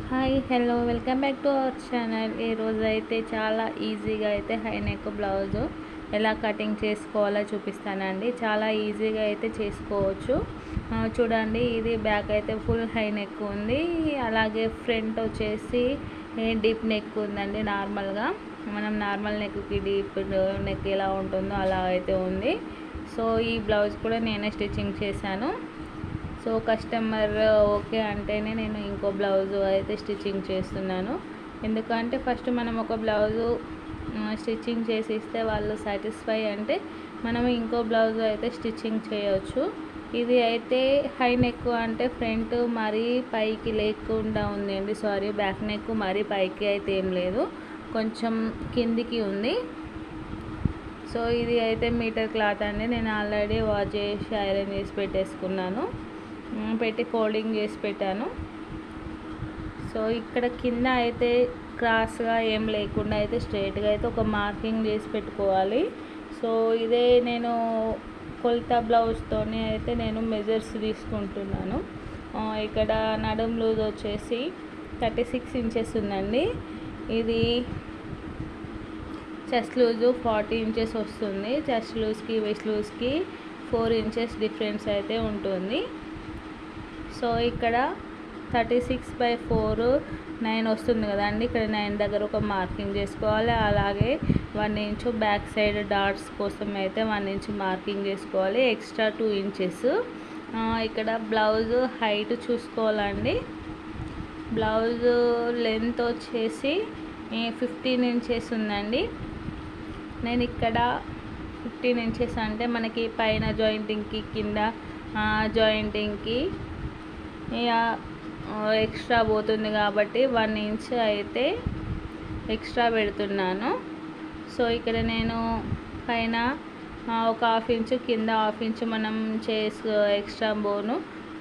Hi hello welcome back to our channel. ఈరోజు అయితే చాలా ఈజీగా అయితే హై నెక్ బ్లౌజు ఎలా కటింగ్ చేసుకోవాలో చూపిస్తానండి. చాలా ఈజీగా అయితే చేసుకోవచ్చు. చూడండి, ఇది బ్యాక్ అయితే ఫుల్ హై నెక్ ఉంది, అలాగే ఫ్రంట్ వచ్చేసి డీప్ నెక్ ఉందండి. నార్మల్గా మనం నార్మల్ నెక్కి డీప్ నెక్ ఎలా ఉంటుందో అలా అయితే ఉంది. సో ఈ బ్లౌజ్ కూడా నేనే స్టిచ్చింగ్ చేశాను. సో కస్టమర్ ఓకే అంటేనే నేను ఇంకో బ్లౌజు అయితే స్టిచ్చింగ్ చేస్తున్నాను. ఎందుకంటే ఫస్ట్ మనం ఒక బ్లౌజు స్టిచ్చింగ్ చేసి ఇస్తే వాళ్ళు సాటిస్ఫై అంటే మనం ఇంకో బ్లౌజు అయితే స్టిచ్చింగ్ చేయవచ్చు. ఇది అయితే హై నెక్ అంటే ఫ్రంట్ మరీ పైకి లేకుండా ఉందండి. సారీ, బ్యాక్ నెక్ మరీ పైకి అయితే ఏం లేదు, కొంచెం కిందికి ఉంది. సో ఇది అయితే మీటర్ క్లాత్ అండి. నేను ఆల్రెడీ వాష్ చేసి ఐరన్ చేసి పెట్టేసుకున్నాను, పెట్టి ఫోల్డింగ్ చేసి పెట్టాను. సో ఇక్కడ కింద అయితే క్రాస్గా ఏం లేకుండా అయితే స్ట్రైట్గా అయితే ఒక మార్కింగ్ చేసి పెట్టుకోవాలి. సో ఇదే నేను కొలత బ్లౌజ్తోనే అయితే నేను మెజర్స్ తీసుకుంటున్నాను. ఇక్కడ నడుం లూజ్ వచ్చేసి 36 ఇంచెస్ ఉందండి. ఇది చెస్ట్ లూజు 40 ఇంచెస్ వస్తుంది. చెస్ట్ లూజ్కి వెస్ట్ లూజ్కి 4 ఇంచెస్ డిఫరెన్స్ అయితే ఉంటుంది. సో ఇక్కడ 36/4 9 వస్తుంది కదండి. ఇక్కడ 9 దగ్గర ఒక మార్కింగ్ చేసుకోవాలి. అలాగే 1 ఇంచు బ్యాక్ సైడ్ డాట్స్ కోసం అయితే 1 ఇంచు మార్కింగ్ చేసుకోవాలి. Extra 2 inches. ఇక్కడ బ్లౌజ్ హైట్ చూసుకోవాలండి. బ్లౌజ్ లెంత్ వచ్చేసి 15 ఇంచెస్ ఉందండి. నేను ఇక్కడ 15 ఇంచెస్ అంటే మనకి పైన జాయింటింగ్కి కింద జాయింటింగ్కి ఎక్స్ట్రా పోతుంది కాబట్టి 1 ఇంచ్ అయితే ఎక్స్ట్రా పెడుతున్నాను. సో ఇక్కడ నేను పైన ఒక హాఫ్ ఇంచు, కింద హాఫ్ ఇంచు మనం ఎక్స్ట్రా బోను,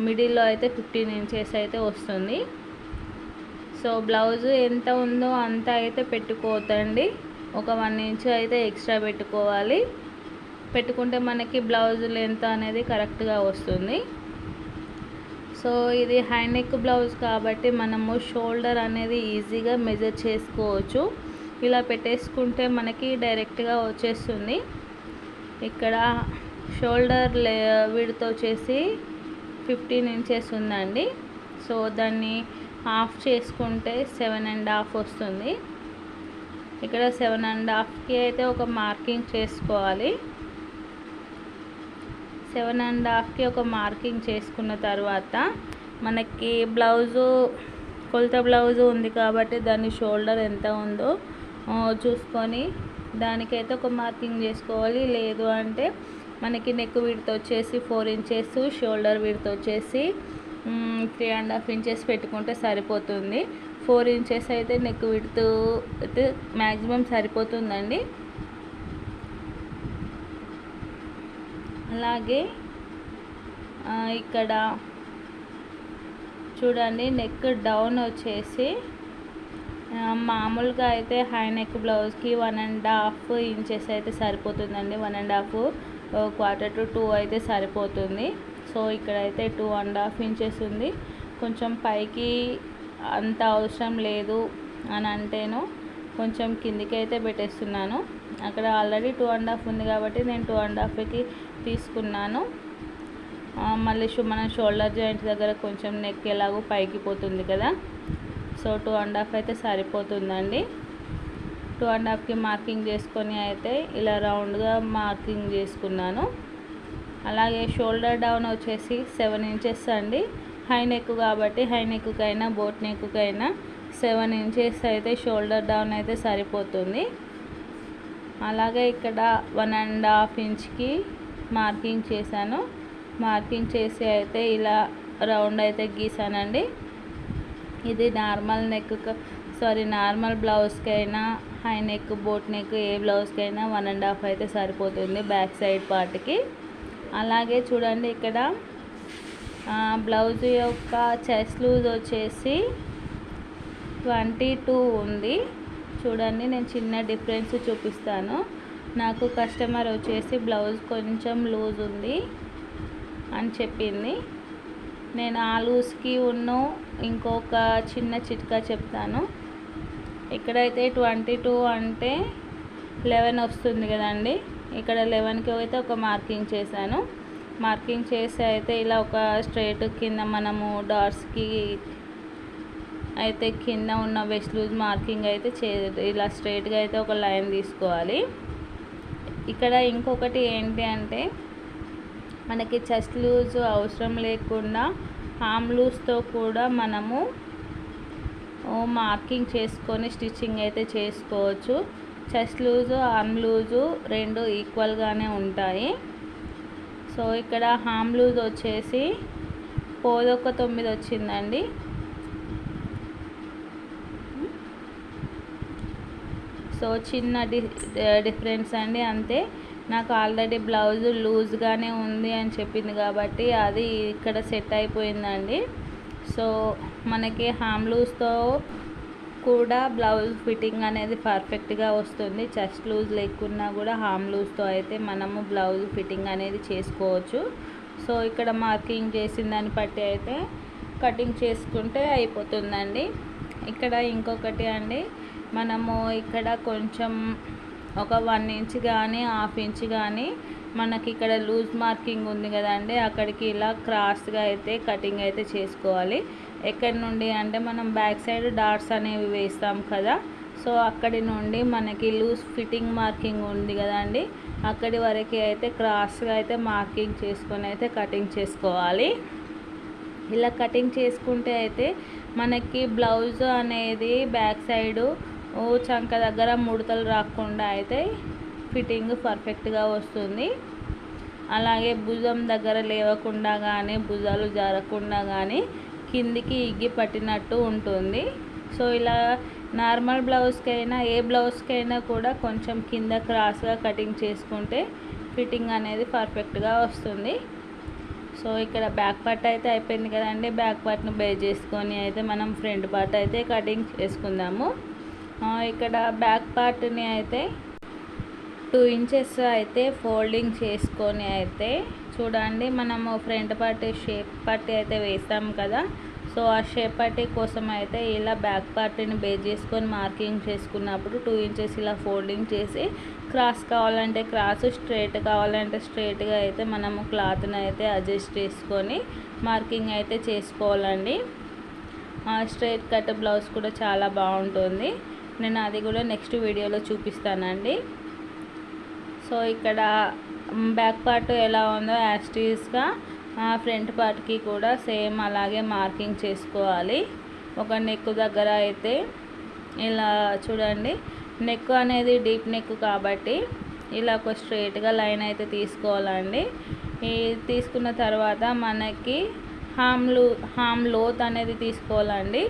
మిడిల్లో అయితే 15 ఇంచెస్ అయితే వస్తుంది. సో బ్లౌజ్ ఎంత ఉందో అంత అయితే పెట్టుకోవద్దండి, ఒక 1 ఇంచు అయితే ఎక్స్ట్రా పెట్టుకోవాలి. పెట్టుకుంటే మనకి బ్లౌజ్ లెంత్ అనేది కరెక్ట్గా వస్తుంది. సో ఇది హై నెక్ బ్లౌజ్ కాబట్టి మనము షోల్డర్ అనేది ఈజీగా మెజర్ చేసుకోవచ్చు. ఇలా పెట్టేసుకుంటే మనకి డైరెక్ట్గా వచ్చేస్తుంది. ఇక్కడ షోల్డర్ విడ్త్ వచ్చేసి 15 ఇంచెస్ ఉందండి. సో దాన్ని హాఫ్ చేసుకుంటే 7.5 వస్తుంది. ఇక్కడ 7.5కి అయితే ఒక మార్కింగ్ చేసుకోవాలి. 7.5కి ఒక మార్కింగ్ చేసుకున్న తర్వాత మనకి బ్లౌజు కొలత బ్లౌజు ఉంది కాబట్టి దాని షోల్డర్ ఎంత ఉందో చూసుకొని దానికైతే ఒక మార్కింగ్ చేసుకోవాలి. లేదు అంటే మనకి నెక్ విడ్త్ వచ్చేసి 4 ఇంచెస్, షోల్డర్ విడ్త్ వచ్చేసి 3.5 ఇంచెస్ పెట్టుకుంటే సరిపోతుంది. 4 ఇంచెస్ అయితే నెక్ విడ్త్ అయితే మ్యాక్సిమం సరిపోతుందండి. అలాగే ఇక్కడ చూడండి, నెక్ డౌన్ వచ్చేసి మామూలుగా అయితే హై నెక్ బ్లౌజ్కి 1.5 ఇంచెస్ అయితే సరిపోతుందండి. 1.5 1/4 to 2 అయితే సరిపోతుంది. సో ఇక్కడైతే 2.5 ఇంచెస్ ఉంది. కొంచెం పైకి అంత అవసరం లేదు అని అంటేను కొంచెం కిందికి అయితే పెట్టేస్తున్నాను. అక్కడ ఆల్రెడీ 2.5 ఉంది కాబట్టి నేను 2.5కి తీసుకున్నాను. మళ్ళీ మన షోల్డర్ జాయింట్ దగ్గర కొంచెం నెక్ ఎలాగో పైకి పోతుంది కదా, సో 2.5 అయితే సరిపోతుందండి. 2.5కి మార్కింగ్ చేసుకొని అయితే ఇలా రౌండ్గా మార్కింగ్ చేసుకున్నాను. అలాగే షోల్డర్ డౌన్ వచ్చేసి 7 ఇంచెస్ అండి. హై నెక్ కాబట్టి హై నెక్కైనా బోట్ నెక్కైనా 7 ఇంచెస్ అయితే షోల్డర్ డౌన్ అయితే సరిపోతుంది. అలాగే ఇక్కడ 1.5 ఇంచ్కి మార్కింగ్ చేశాను. మార్కింగ్ చేసి అయితే ఇలా రౌండ్ అయితే గీసానండి. ఇది నార్మల్ నార్మల్ బ్లౌజ్కైనా హై నెక్ బోట్ నెక్ ఏ బ్లౌజ్కైనా 1.5 అయితే సరిపోతుంది బ్యాక్ సైడ్ పార్ట్కి. అలాగే చూడండి, ఇక్కడ బ్లౌజ్ యొక్క చెస్ట్ లూజ్ వచ్చేసి 22 ఉంది. చూడండి, నేను చిన్న డిఫరెన్స్ చూపిస్తాను. నాకు కస్టమర్ వచ్చేసి బ్లౌజ్ కొంచెం లూజ్ ఉంది అని చెప్పింది. నేను ఆ లూజ్కి ఇంకొక చిన్న చిట్కా చెప్తాను. ఇక్కడైతే 22 అంటే 11 వస్తుంది కదండి. ఇక్కడ 11కి అయితే ఒక మార్కింగ్ చేశాను. మార్కింగ్ చేసి అయితే ఇలా ఒక స్ట్రైట్ కింద మనము డాట్స్కి అయితే కింద ఉన్న వెస్ట్ లూజ్ మార్కింగ్ అయితే ఇలా స్ట్రైట్గా అయితే ఒక లైన్ తీసుకోవాలి. ఇక్కడ ఇంకొకటి ఏంటి అంటే మనకి చెస్ట్ లూజ్ అవసరం లేకుండా ఆర్మ్ లూజ్తో కూడా మనము మార్కింగ్ చేసుకొని స్టిచ్చింగ్ అయితే చేసుకోవచ్చు. చెస్ట్ లూజు ఆర్మ్ లూజు రెండు ఈక్వల్గానే ఉంటాయి. సో ఇక్కడ ఆర్మ్ లూజ్ వచ్చేసి 9 వచ్చిందండి. సో చిన్న డిఫరెన్స్ అండి, అంతే. నాకు ఆల్రెడీ బ్లౌజ్ లూజ్గానే ఉంది అని చెప్పింది కాబట్టి అది ఇక్కడ సెట్ అయిపోయిందండి. సో మనకి ఆర్మ్ లూజ్తో కూడా బ్లౌజ్ ఫిట్టింగ్ అనేది పర్ఫెక్ట్గా వస్తుంది. చెస్ట్ లూజ్ లేకున్నా కూడా ఆర్మ్ లూజ్తో అయితే మనము బ్లౌజ్ ఫిట్టింగ్ అనేది చేసుకోవచ్చు. సో ఇక్కడ మార్కింగ్ చేసిన దాన్ని బట్టి అయితే కటింగ్ చేసుకుంటే అయిపోతుందండి. ఇక్కడ ఇంకొకటి అండి, మనము ఇక్కడ కొంచెం ఒక 1 ఇంచ్ కానీ 1/2 ఇంచ్ కానీ మనకి ఇక్కడ లూజ్ మార్కింగ్ ఉంది కదండి, అక్కడికి ఇలా క్రాస్గా అయితే కటింగ్ అయితే చేసుకోవాలి. ఎక్కడి నుండి అంటే మనం బ్యాక్ సైడ్ డాట్స్ అనేవి వేస్తాం కదా, సో అక్కడి నుండి మనకి లూజ్ ఫిట్టింగ్ మార్కింగ్ ఉంది కదండి, అక్కడి వరకు అయితే క్రాస్గా అయితే మార్కింగ్ చేసుకొని అయితే కటింగ్ చేసుకోవాలి. ఇలా కటింగ్ చేసుకుంటే అయితే మనకి బ్లౌజ్ అనేది బ్యాక్ సైడు చంక దగ్గర ముడతలు రాకుండా అయితే ఫిట్టింగ్ పర్ఫెక్ట్గా వస్తుంది. అలాగే భుజం దగ్గర లేవకుండా కానీ భుజాలు జారకుండా కానీ కిందికి ఇగ్గి పట్టినట్టు ఉంటుంది. సో ఇలా నార్మల్ బ్లౌజ్కైనా ఏ బ్లౌజ్కైనా కూడా కొంచెం కింద క్రాస్గా కటింగ్ చేసుకుంటే ఫిట్టింగ్ అనేది పర్ఫెక్ట్గా వస్తుంది. సో ఇక్కడ బ్యాక్ పార్ట్ అయితే అయిపోయింది కదండి. బ్యాక్ పార్ట్ను బేస్ చేసుకొని అయితే మనం ఫ్రంట్ పార్ట్ అయితే కటింగ్ చేసుకుందాము. ఇక్కడ బ్యాక్ పార్ట్ని అయితే 2 ఇంచెస్ అయితే ఫోల్డింగ్ చేసుకొని అయితే చూడండి, మనము ఫ్రంట్ పార్ట్ షేప్ పట్టి అయితే వేస్తాం కదా, సో ఆ షేప్ పట్టి కోసం అయితే ఇలా బ్యాక్ పార్ట్ని బేస్ చేసుకొని మార్కింగ్ చేసుకున్నప్పుడు 2 ఇంచెస్ ఇలా ఫోల్డింగ్ చేసి క్రాస్ కావాలంటే క్రాస్, స్ట్రైట్ కావాలంటే స్ట్రైట్గా అయితే మనము క్లాత్ని అయితే అడ్జస్ట్ చేసుకొని మార్కింగ్ అయితే చేసుకోవాలండి. స్ట్రైట్ కట్ బ్లౌజ్ కూడా చాలా బాగుంటుంది. నేను అది కూడా నెక్స్ట్ వీడియోలో చూపిస్తానండి. సో ఇక్కడ బ్యాక్ పార్ట్ ఎలా ఉందో యాస్టీస్గా ఫ్రంట్ పార్ట్కి కూడా సేమ్ అలాగే మార్కింగ్ చేసుకోవాలి. ఒక నెక్ దగ్గర అయితే ఇలా చూడండి, నెక్ అనేది డీప్ నెక్ కాబట్టి ఇలా ఒక స్ట్రైట్గా లైన్ అయితే తీసుకోవాలండి. ఈ తీసుకున్న తర్వాత మనకి హామ్ లోత్ అనేది తీసుకోవాలండి.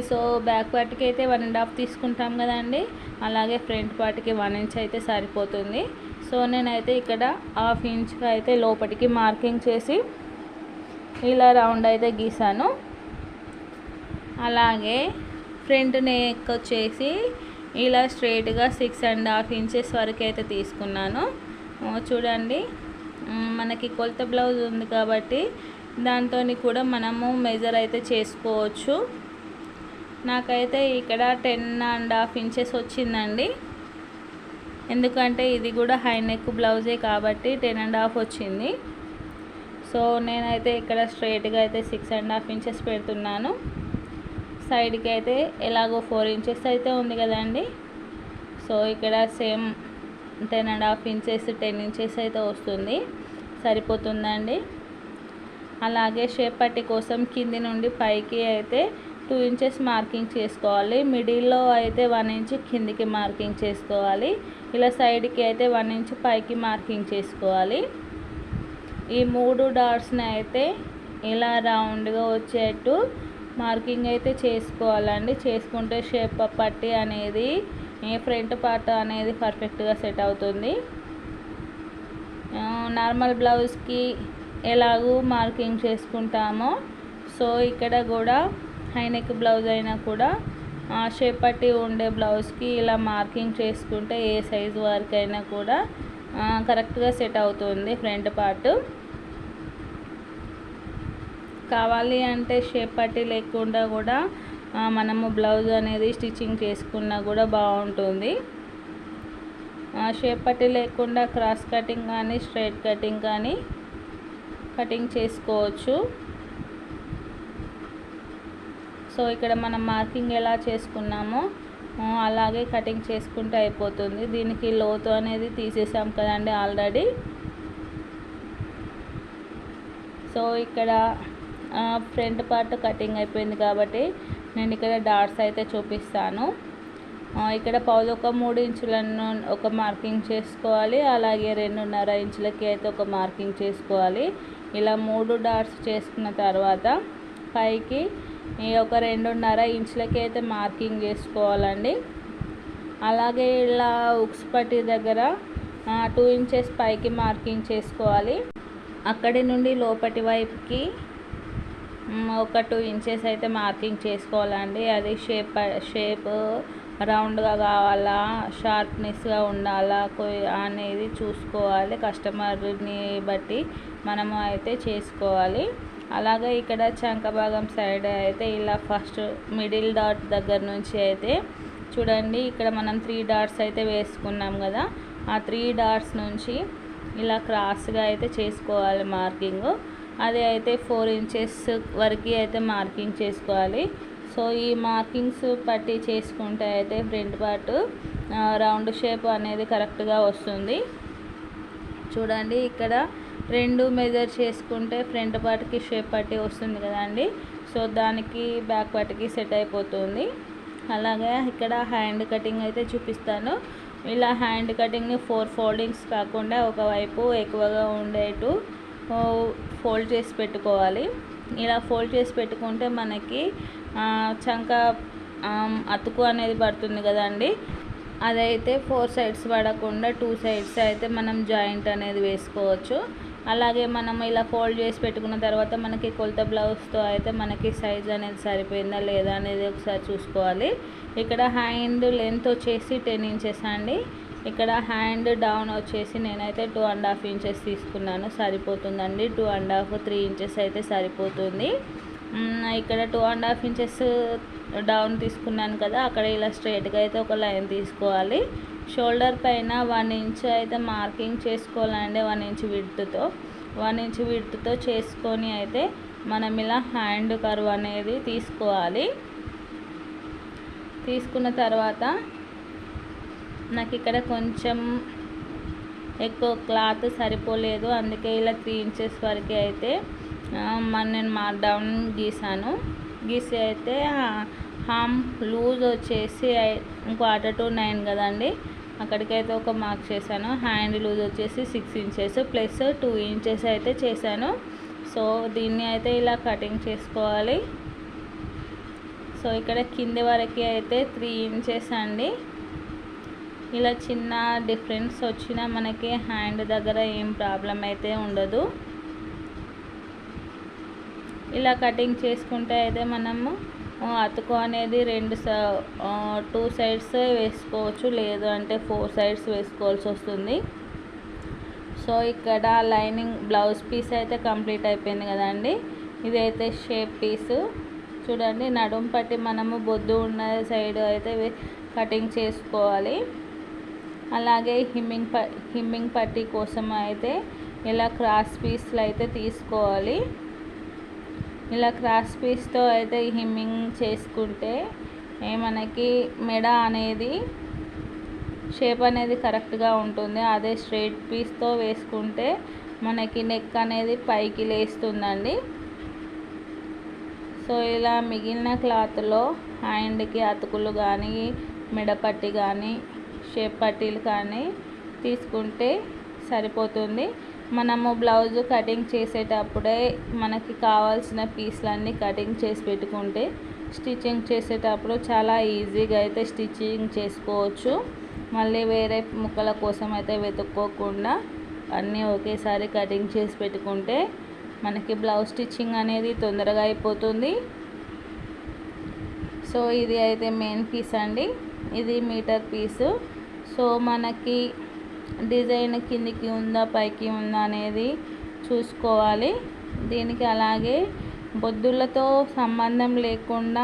సో బ్యాక్ పార్ట్కి అయితే 1.5 తీసుకుంటాం కదండి, అలాగే ఫ్రంట్ పార్ట్కి 1 ఇంచ్ అయితే సరిపోతుంది. సో నేనైతే ఇక్కడ 1/2 ఇంచ్ అయితే లోపలికి మార్కింగ్ చేసి ఇలా రౌండ్ అయితే గీసాను. అలాగే ఫ్రంట్ నెక్ వచ్చేసి ఇలా స్ట్రైట్గా 6.5 ఇంచెస్ వరకు అయితే తీసుకున్నాను. చూడండి, మనకి కొలత బ్లౌజ్ ఉంది కాబట్టి దాంతో కూడా మనము మెజర్ అయితే చేసుకోవచ్చు. నాకైతే ఇక్కడ 10.5 ఇంచెస్ వచ్చిందండి, ఎందుకంటే ఇది కూడా హై నెక్ బ్లౌజే కాబట్టి 10.5 వచ్చింది. సో నేనైతే ఇక్కడ స్ట్రైట్గా అయితే 6.5 ఇంచెస్ పెడుతున్నాను. సైడ్కి అయితే ఎలాగో 4 ఇంచెస్ అయితే ఉంది కదండి, సో ఇక్కడ సేమ్ 10.5 ఇంచెస్ 10 ఇంచెస్ అయితే వస్తుంది, సరిపోతుందండి. అలాగే షేప్ పట్టి కోసం కింది నుండి పైకి అయితే 2 ఇంచెస్ మార్కింగ్ చేసుకోవాలి. మిడిల్లో అయితే 1 ఇంచ్ కిందికి మార్కింగ్ చేసుకోవాలి. ఇలా సైడ్కి అయితే 1 ఇంచ్ పైకి మార్కింగ్ చేసుకోవాలి. ఈ 3 డాట్స్ని అయితే ఇలా రౌండ్గా వచ్చేట్టు మార్కింగ్ అయితే చేసుకోవాలండి. చేసుకుంటే షేప్ పట్టి అనేది ఫ్రంట్ పార్ట్ అనేది పర్ఫెక్ట్గా సెట్ అవుతుంది. నార్మల్ బ్లౌజ్కి ఎలాగూ మార్కింగ్ చేసుకుంటామో సో ఇక్కడ కూడా హై నెక్ బ్లౌజ్ అయినా కూడా షేప్ పట్టి ఉండే బ్లౌజ్కి ఇలా మార్కింగ్ చేసుకుంటే ఏ సైజు వరకైనా కూడా కరెక్ట్గా సెట్ అవుతుంది ఫ్రంట్ పార్ట్. కావాలి అంటే షేప్ పట్టీ లేకుండా కూడా మనము బ్లౌజ్ అనేది స్టిచ్చింగ్ చేసుకున్నా కూడా బాగుంటుంది. షేప్ పట్టీ లేకుండా క్రాస్ కటింగ్ కానీ స్ట్రైట్ కటింగ్ కానీ కటింగ్ చేసుకోవచ్చు. సో ఇక్కడ మనం మార్కింగ్ ఎలా చేసుకున్నామో అలాగే కటింగ్ చేసుకుంటే అయిపోతుంది. దీనికి లోతు అనేది తీసేసాం కదండి ఆల్రెడీ. సో ఇక్కడ ఫ్రంట్ పార్ట్ కటింగ్ అయిపోయింది కాబట్టి నేను ఇక్కడ డాట్స్ అయితే చూపిస్తాను. ఇక్కడ 3 ఇంచులను ఒక మార్కింగ్ చేసుకోవాలి, అలాగే 2.5 ఇంచులకి అయితే ఒక మార్కింగ్ చేసుకోవాలి. ఇలా 3 డాట్స్ చేసుకున్న తర్వాత పైకి ఒక 2.5 ఇంచులకి అయితే మార్కింగ్ చేసుకోవాలండి. అలాగే ఇలా ఉక్స్ పట్టీ దగ్గర 2 ఇంచెస్ పైకి మార్కింగ్ చేసుకోవాలి. అక్కడి నుండి లోపటి వైపుకి ఒక 2 ఇంచెస్ అయితే మార్కింగ్ చేసుకోవాలండి. అది షేప్ రౌండ్గా కావాలా, షార్ప్నెస్గా ఉండాలా అనేది చూసుకోవాలి. కస్టమర్ని బట్టి మనము అయితే చేసుకోవాలి. అలాగే ఇక్కడ చంక భాగం సైడ్ అయితే ఇలా ఫస్ట్ మిడిల్ డాట్ దగ్గర నుంచి అయితే చూడండి, ఇక్కడ మనం 3 డాట్స్ అయితే వేసుకున్నాం కదా, ఆ 3 డాట్స్ నుంచి ఇలా క్రాస్గా అయితే చేసుకోవాలి మార్కింగ్. అది అయితే 4 ఇంచెస్ వరకు అయితే మార్కింగ్ చేసుకోవాలి. సో ఈ మార్కింగ్స్ పట్టి చేసుకుంటే అయితే ఫ్రంట్ పార్ట్ రౌండ్ షేప్ అనేది కరెక్ట్గా వస్తుంది. చూడండి ఇక్కడ 2 మెజర్ చేసుకుంటే ఫ్రంట్ పార్ట్కి షేప్ పట్టి వస్తుంది కదండి. సో దానికి బ్యాక్ పార్ట్కి సెట్ అయిపోతుంది. అలాగే ఇక్కడ హ్యాండ్ కటింగ్ అయితే చూపిస్తాను. ఇలా హ్యాండ్ కటింగ్ని 4 ఫోల్డింగ్స్ కాకుండా ఒకవైపు ఎక్కువగా ఉండేటు ఫోల్డ్ చేసి పెట్టుకోవాలి. ఇలా ఫోల్డ్ చేసి పెట్టుకుంటే మనకి చంక అతుకు అనేది పడుతుంది కదండి. అదైతే 4 సైడ్స్ పడకుండా 2 సైడ్స్ అయితే మనం జాయింట్ అనేది వేసుకోవచ్చు. అలాగే మనం ఇలా ఫోల్డ్ చేసి పెట్టుకున్న తర్వాత మనకి కొలత బ్లౌజ్తో అయితే మనకి సైజ్ అనేది సరిపోయిందా లేదా అనేది ఒకసారి చూసుకోవాలి. ఇక్కడ హ్యాండ్ లెంత్ వచ్చేసి 10 ఇంచెస్ అండి. ఇక్కడ హ్యాండ్ డౌన్ వచ్చేసి నేనైతే 2.5 ఇంచెస్ తీసుకున్నాను, సరిపోతుందండి. 2.5 3 ఇంచెస్ అయితే సరిపోతుంది. ఇక్కడ 2.5 ఇంచెస్ డౌన్ తీసుకున్నాను కదా, అక్కడ ఇలా స్ట్రైట్గా అయితే ఒక లైన్ తీసుకోవాలి. షోల్డర్ పైన 1 ఇంచ్ అయితే మార్కింగ్ చేసుకోవాలండి. 1 ఇంచ్ విడ్త్తో చేసుకొని అయితే మనం ఇలా హ్యాండ్ కర్వ్ అనేది తీసుకోవాలి. తీసుకున్న తర్వాత నాకు ఇక్కడ కొంచెం ఎక్కువ క్లాత్ సరిపోలేదు, అందుకే ఇలా 3 ఇంచెస్ వరకు అయితే నేను డౌన్ గీసి అయితే హామ్ లూజ్ వచ్చేసి 1/4 to 9 కదండి, అక్కడికైతే ఒక మార్క్ చేశాను. హ్యాండ్ లూజ్ వచ్చేసి 6 ఇంచెస్ ప్లస్ 2 ఇంచెస్ అయితే చేశాను. సో దీన్ని అయితే ఇలా కటింగ్ చేసుకోవాలి. సో ఇక్కడ కింది వరకు అయితే 3 ఇంచెస్ అండి. ఇలా చిన్న డిఫరెన్స్ వచ్చినా మనకి హ్యాండ్ దగ్గర ఏం ప్రాబ్లం అయితే ఉండదు. ఇలా కటింగ్ చేసుకుంటే అయితే మనము అతుకు అనేది 2 సైడ్స్ వేసుకోవచ్చు, లేదు అంటే 4 సైడ్స్ వేసుకోవాల్సి వస్తుంది. సో ఇక్కడ లైనింగ్ బ్లౌజ్ పీస్ అయితే కంప్లీట్ అయిపోయింది కదండి. ఇదైతే షేప్ పీసు చూడండి. నడుము పట్టి మనము బొద్దు ఉన్న సైడ్ అయితే కటింగ్ చేసుకోవాలి. అలాగే హిమ్మింగ్ పట్టీ కోసం అయితే ఇలా క్రాస్ పీస్లు అయితే తీసుకోవాలి. ఇలా క్రాస్ పీస్తో అయితే హిమ్మింగ్ చేసుకుంటే మనకి మెడ అనేది షేప్ అనేది కరెక్ట్గా ఉంటుంది. అదే స్ట్రైట్ పీస్తో వేసుకుంటే మనకి నెక్ అనేది పైకి లేస్తుందండి. సో ఇలా మిగిలిన క్లాత్లో హ్యాండ్కి అతుకులు కానీ మెడపట్టి కానీ షేప్ పట్టీలు కానీ తీసుకుంటే సరిపోతుంది. మనము బ్లౌజ్ కటింగ్ చేసేటప్పుడే మనకి కావాల్సిన పీస్లన్నీ కటింగ్ చేసి పెట్టుకుంటే స్టిచ్చింగ్ చేసేటప్పుడు చాలా ఈజీగా అయితే స్టిచ్చింగ్ చేసుకోవచ్చు. మళ్ళీ వేరే ముక్కల కోసం అయితే వెతుక్కోకుండా అన్నీ ఒకేసారి కటింగ్ చేసి పెట్టుకుంటే మనకి బ్లౌజ్ స్టిచ్చింగ్ అనేది తొందరగా అయిపోతుంది. సో ఇది అయితే మెయిన్ పీస్ అండి, ఇది మీటర్ పీసు. సో మనకి డిజైన్ కిందికి ఉందా పైకి ఉందా అనేది చూసుకోవాలి. దీనికి అలాగే బొద్దులతో సంబంధం లేకుండా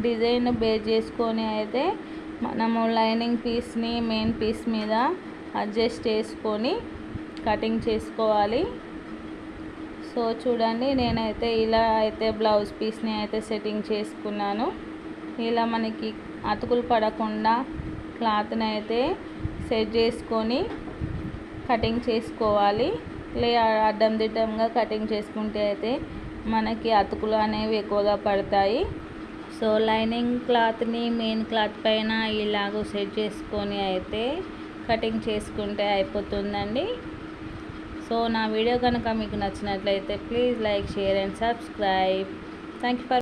డిజైన్ బేస్ చేసుకొని అయితే మనము లైనింగ్ పీస్ని మెయిన్ పీస్ మీద అడ్జస్ట్ చేసుకొని కటింగ్ చేసుకోవాలి. సో చూడండి, నేనైతే ఇలా అయితే బ్లౌజ్ పీస్ని అయితే సెట్టింగ్ చేసుకున్నాను. ఇలా మనకి అతుకులు పడకుండా క్లాత్ని అయితే సెట్ చేసుకొని కటింగ్ చేసుకోవాలి. అడ్డం దిడ్డంగా కటింగ్ చేసుకుంటే అయితే మనకి అతుకులు అనేవి ఎక్కువగా పడతాయి. సో లైనింగ్ క్లాత్ని మెయిన్ క్లాత్ పైన ఇలాగ సెట్ చేసుకొని అయితే కటింగ్ చేసుకుంటే అయిపోతుందండి. సో నా వీడియో కనుక మీకు నచ్చినట్లయితే please like, share and subscribe. Thank you for